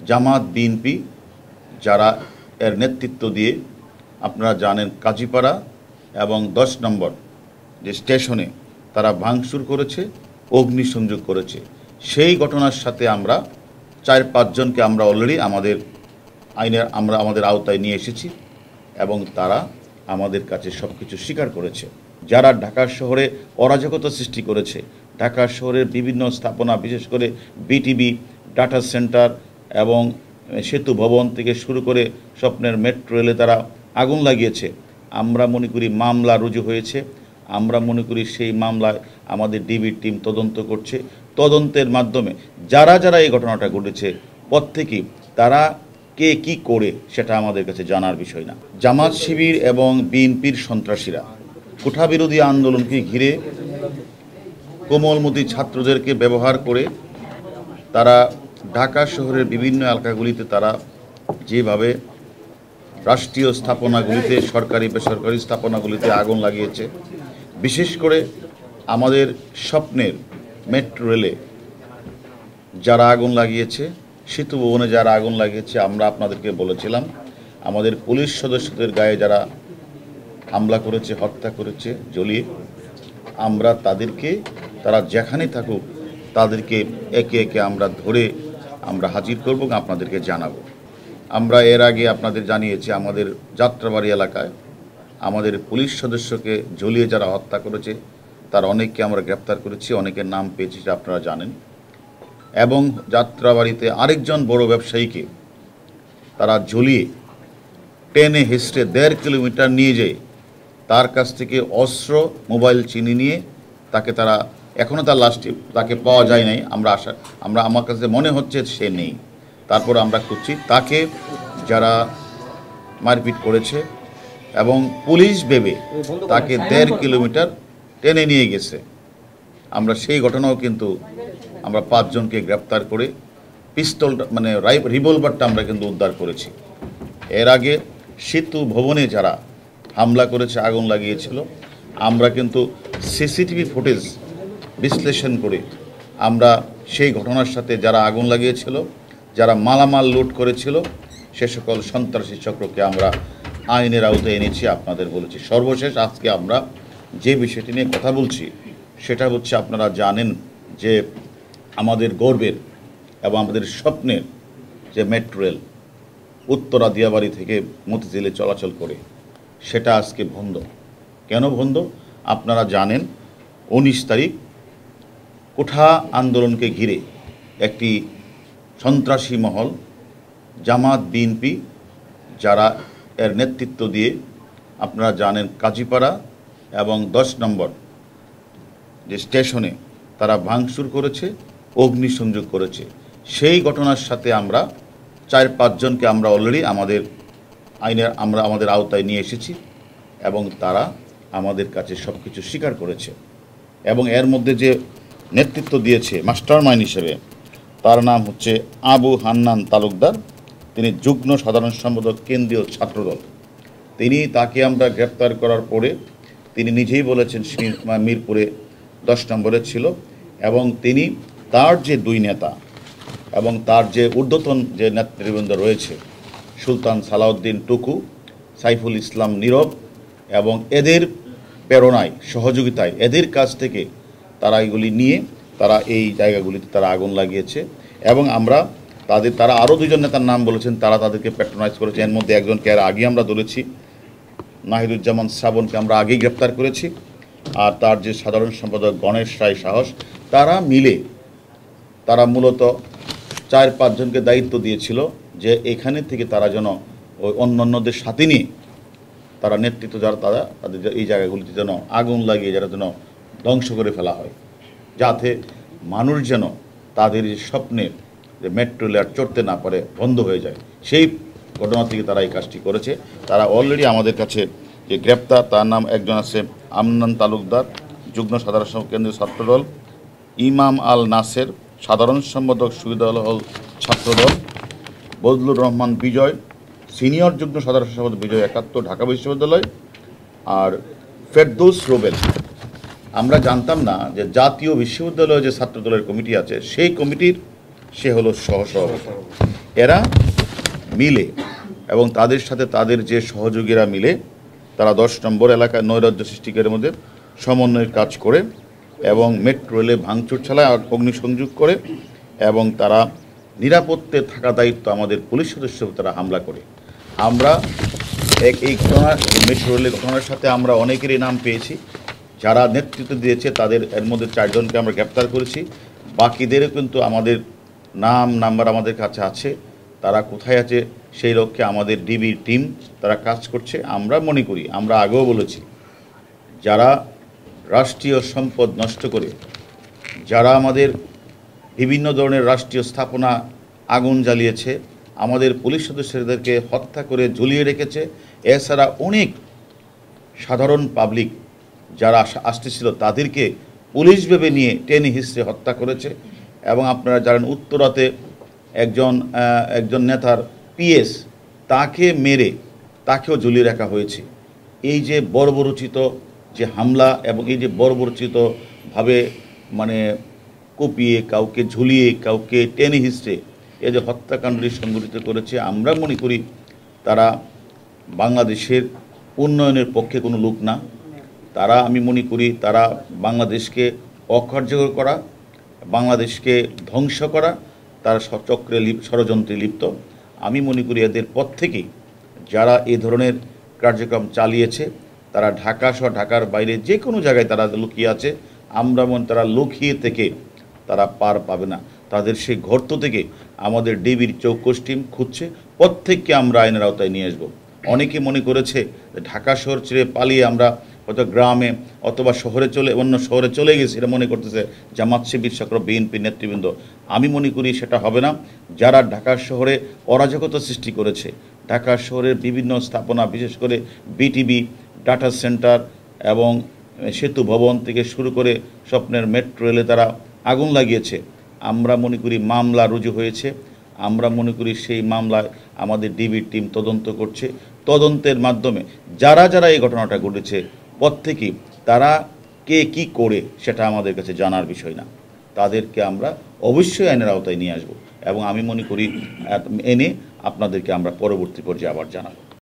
জামাত BNP যারা এর নেতৃত্ব দিয়ে আপনারা জানেন কাজীপাড়া এবং 10 নম্বর যে স্টেশনে তারা ভাঙচুর করেছে, অগ্নিসংযোগ করেছে। সেই ঘটনার সাথে আমরা 4-5 জনকে আমরা অলরেডি আমাদের আওতায় নিয়ে এসেছি এবং তারা আমাদের কাছে সব কিছু স্বীকার করেছে। যারা ঢাকা শহরে অরাজকতা সৃষ্টি করেছে, ঢাকা শহরের বিভিন্ন স্থাপনা বিশেষ করে বিটিবি ডাটা সেন্টার এবং সেতু ভবন থেকে শুরু করে স্বপ্নের মেট্রো রেলে তারা আগুন লাগিয়েছে, আমরা মনে করি মামলা রুজু হয়েছে। আমরা মনে করি সেই মামলায় আমাদের ডিবির টিম তদন্ত করছে। তদন্তের মাধ্যমে যারা যারা এই ঘটনাটা ঘটেছে প্রত্যেকেই তারা কে কি করে সেটা আমাদের কাছে জানার বিষয় না। জামাত শিবির এবং বিএনপির সন্ত্রাসীরা কোঠাবিরোধী আন্দোলনকে ঘিরে কোমলমতি ছাত্রদেরকে ব্যবহার করে তারা ঢাকা শহরের বিভিন্ন এলাকাগুলিতে তারা যেভাবে রাষ্ট্রীয় স্থাপনাগুলিতে, সরকারি বেসরকারি স্থাপনাগুলিতে আগুন লাগিয়েছে, বিশেষ করে আমাদের স্বপ্নের মেট্রো রেলে যারা আগুন লাগিয়েছে, সেতু ভবনে যারা আগুন লাগিয়েছে, আমরা আপনাদেরকে বলেছিলাম আমাদের পুলিশ সদস্যদের গায়ে যারা হামলা করেছে, হত্যা করেছে জ্বলিয়ে, আমরা তাদেরকে তারা যেখানে থাকুক তাদেরকে একে একে আমরা ধরে আমরা হাজির করব এবং আপনাদেরকে জানাবো। আমরা এর আগে আপনাদের জানিয়েছি আমাদের যাত্রাবাড়ি এলাকায় আমাদের পুলিশ সদস্যকে জ্বলিয়ে যারা হত্যা করেছে তার অনেককে আমরা গ্রেপ্তার করেছি, অনেকের নাম পেয়েছি সেটা আপনারা জানেন। এবং যাত্রাবাড়িতে আরেকজন বড় ব্যবসায়ীকে তারা জ্বলিয়ে টেনে হেসড়ে 1.5 কিলোমিটার নিয়ে যেয়ে তার কাছ থেকে অস্ত্র, মোবাইল চিনি নিয়ে তাকে তারা এখনও তার লাশটি তাকে পাওয়া যায় নাই। আমার কাছে মনে হচ্ছে সে নেই। তারপর আমরা খুঁজছি তাকে যারা মারপিট করেছে এবং পুলিশ ভেবে তাকে 1.5 কিলোমিটার টেনে নিয়ে গেছে। আমরা সেই ঘটনাও কিন্তু আমরা 5 জনকে গ্রেপ্তার করে পিস্তলটা রিভলভারটা আমরা কিন্তু উদ্ধার করেছি। এর আগে সেতু ভবনে যারা হামলা করেছে, আগুন লাগিয়েছিল, আমরা কিন্তু সিসিটিভি ফুটেজ বিশ্লেষণ করে আমরা সেই ঘটনার সাথে যারা আগুন লাগিয়েছিল, যারা মালামাল লুট করেছিল, সে সকল সন্ত্রাসী চক্রকে আমরা আইনের আওতায় এনেছি, আপনাদের বলেছি। সর্বশেষ আজকে আমরা যে বিষয়টি নিয়ে কথা বলছি সেটা হচ্ছে আপনারা জানেন যে আমাদের গর্বের এবং আমাদের স্বপ্নের যে মেট্রো রেল উত্তরা দিয়াবাড়ি থেকে মতিঝিলে চলাচল করে সেটা আজকে বন্ধ। কেন বন্ধ আপনারা জানেন। 19 তারিখ কোঠা আন্দোলনকে ঘিরে একটি সন্ত্রাসী মহল জামাত বিএনপি যারা এর নেতৃত্ব দিয়ে আপনারা জানেন কাজীপাড়া এবং 10 নম্বর যে স্টেশনে তারা ভাঙচুর করেছে, অগ্নিসংযোগ করেছে। সেই ঘটনার সাথে আমরা 4-5 জনকে আমরা অলরেডি আমাদের আওতায় নিয়ে এসেছি এবং তারা আমাদের কাছে সব কিছু স্বীকার করেছে। এবং এর মধ্যে যে নেতৃত্ব দিয়েছে মাস্টারমাইন্ড হিসেবে তার নাম হচ্ছে আবু হান্নান তালুকদার। তিনি যুগ্ম সাধারণ সম্পাদক কেন্দ্রীয় ছাত্রদল। তাকে আমরা গ্রেপ্তার করার পরে তিনি নিজেই বলেছেন মিরপুরে 10 নম্বরে ছিল এবং তার যে 2 নেতা এবং তার যে ঊর্ধ্বতন যে নেতৃবৃন্দ রয়েছে সুলতান সালাউদ্দিন টুকু, সাইফুল ইসলাম নীরব এবং এদের প্রেরণায় সহযোগিতায় এদের কাছ থেকে তারা এগুলি নিয়ে তারা এই জায়গাগুলিতে তারা আগুন লাগিয়েছে। এবং তারা আরও 2 জন নেতার নাম বলেছেন, তারা তাদেরকে প্যাট্রোনাইজ করেছে। এর মধ্যে একজনকে আর আগে আমরা ধরেছি, নাহিদুজ্জামান শ্রাবণকে আমরা আগেই গ্রেপ্তার করেছি। আর তার যে সাধারণ সম্পাদক গণেশ রায় সাহস, তারা মিলে তারা মূলত 4-5 জনকে দায়িত্ব দিয়েছিল যে এখানে থেকে তারা যেন ওই অন্যান্যদের সাথে নিয়ে তারা নেতৃত্ব যারা তাদের এই জায়গাগুলিতে যেন আগুন লাগিয়ে যারা যেন ধ্বংস করে ফেলা হয়, যাতে মানুষ যেন তাদের স্বপ্নের যে মেট্রো রেল চড়তে না পারে, বন্ধ হয়ে যায়। সেই ঘটনা থেকে তারা এই কাজটি করেছে। তারা অলরেডি আমাদের কাছে যে গ্রেপ্তার, তার নাম একজন আছে আমনান তালুকদার, যুগ্ম সাধারণ সম্পাদক কেন্দ্রীয় ছাত্রদল, ইমাম আল নাসের সাধারণ সম্পাদক সুবিধাল হল ছাত্রদল, বজলুর রহমান বিজয় সিনিয়র যুগ্ম সাধারণ সম্পাদক বিজয় 71 ঢাকা বিশ্ববিদ্যালয়, আর ফেরদৌস রুবেল। আমরা জানতাম না যে জাতীয় বিশ্ববিদ্যালয়ে যে ছাত্রদলের কমিটি আছে সেই কমিটির সে হলো সহসভাপতি। এরা মিলে এবং তাদের সাথে তাদের যে সহযোগীরা মিলে তারা 10 নম্বর এলাকায় নৈরাজ্য সৃষ্টিকারীর মধ্যে সমন্বয়ের কাজ করে এবং মেট্রো রেলে ভাঙচুর চালায়, অগ্নিসংযোগ করে এবং তারা নিরাপত্তে থাকা দায়িত্ব আমাদের পুলিশ সদস্য তারা হামলা করে। আমরা এই ঘটনা, মেট্রো রেলের ঘটনার সাথে আমরা অনেকেরই নাম পেয়েছি, যারা নেতৃত্ব দিয়েছে তাদের এর মধ্যে 4 জনকে আমরা গ্রেপ্তার করেছি। বাকিদেরও কিন্তু আমাদের নাম্বার আমাদের কাছে আছে, তারা কোথায় আছে সেই লক্ষ্যে আমাদের ডিবির টিম তারা কাজ করছে। আমরা মনে করি, আমরা আগেও বলেছি, যারা রাষ্ট্রীয় সম্পদ নষ্ট করে, যারা আমাদের বিভিন্ন ধরনের রাষ্ট্রীয় স্থাপনা আগুন জ্বালিয়েছে, আমাদের পুলিশ সদস্যদেরকে হত্যা করে ঝুলিয়ে রেখেছে, এছাড়া অনেক সাধারণ পাবলিক যারা আসতেছিল তাদেরকে পুলিশ ভেবে নিয়ে টেনে হিঁচড়ে হত্যা করেছে। এবং আপনারা জানেন উত্তরাতে একজন নেতার পিএস তাকে মেরে তাকেও ঝুলিয়ে রাখা হয়েছে। এই যে বর্বরোচিত যে হামলা এবং এই যে বর্বরোচিতভাবে মানে কুপিয়ে, কাউকে ঝুলিয়ে, কাউকে টেনে হিঁচড়ে এই যে হত্যাকাণ্ডটি সংঘটিত করেছে, আমরা মনে করি তারা বাংলাদেশের উন্নয়নের পক্ষে কোনো লোক না। তারা, আমি মনে করি তারা বাংলাদেশকে অকার্যকর করা, বাংলাদেশকে ধ্বংস করা, তারা চক্রে ষড়যন্ত্রে লিপ্ত। আমি মনে করি এদের পর থেকেই যারা এই ধরনের কার্যক্রম চালিয়েছে তারা ঢাকা সহ ঢাকার বাইরে যে কোনো জায়গায় তারা লুকিয়ে আছে। আমরা মনে তারা লুকিয়ে থেকে তারা পার পাবে না। তাদের সেই গর্ত থেকে আমাদের ডিবির চৌকস টিম খুঁজছে, প্রত্যেককে আমরা আইনের আওতায় নিয়ে আসবো। অনেকে মনে করেছে ঢাকা শহর ছেড়ে পালিয়ে আমরা হয়তো গ্রামে অথবা অন্য শহরে চলে গেছি, এটা মনে করতেছে জামাত শিবির চক্র, বিএনপি নেতৃবৃন্দ। আমি মনে করি সেটা হবে না। যারা ঢাকা শহরে অরাজকতা সৃষ্টি করেছে, ঢাকা শহরের বিভিন্ন স্থাপনা, বিশেষ করে বিটিবি, ডাটা সেন্টার এবং সেতু ভবন থেকে শুরু করে স্বপ্নের মেট্রো রেলে তারা আগুন লাগিয়েছে, আমরা মনে করি মামলা রুজু হয়েছে। আমরা মনে করি সেই মামলায় আমাদের ডিবির টিম তদন্ত করছে। তদন্তের মাধ্যমে যারা এই ঘটনাটা ঘটেছে প্রত্যেকেই তারা কে কি করে সেটা আমাদের কাছে জানার বিষয় না, তাদেরকে আমরা অবশ্যই আইনের আওতায় নিয়ে আসব এবং আমি মনে করি এনে আপনাদেরকে আমরা পরবর্তী পর্যায়ে আবার জানাবো।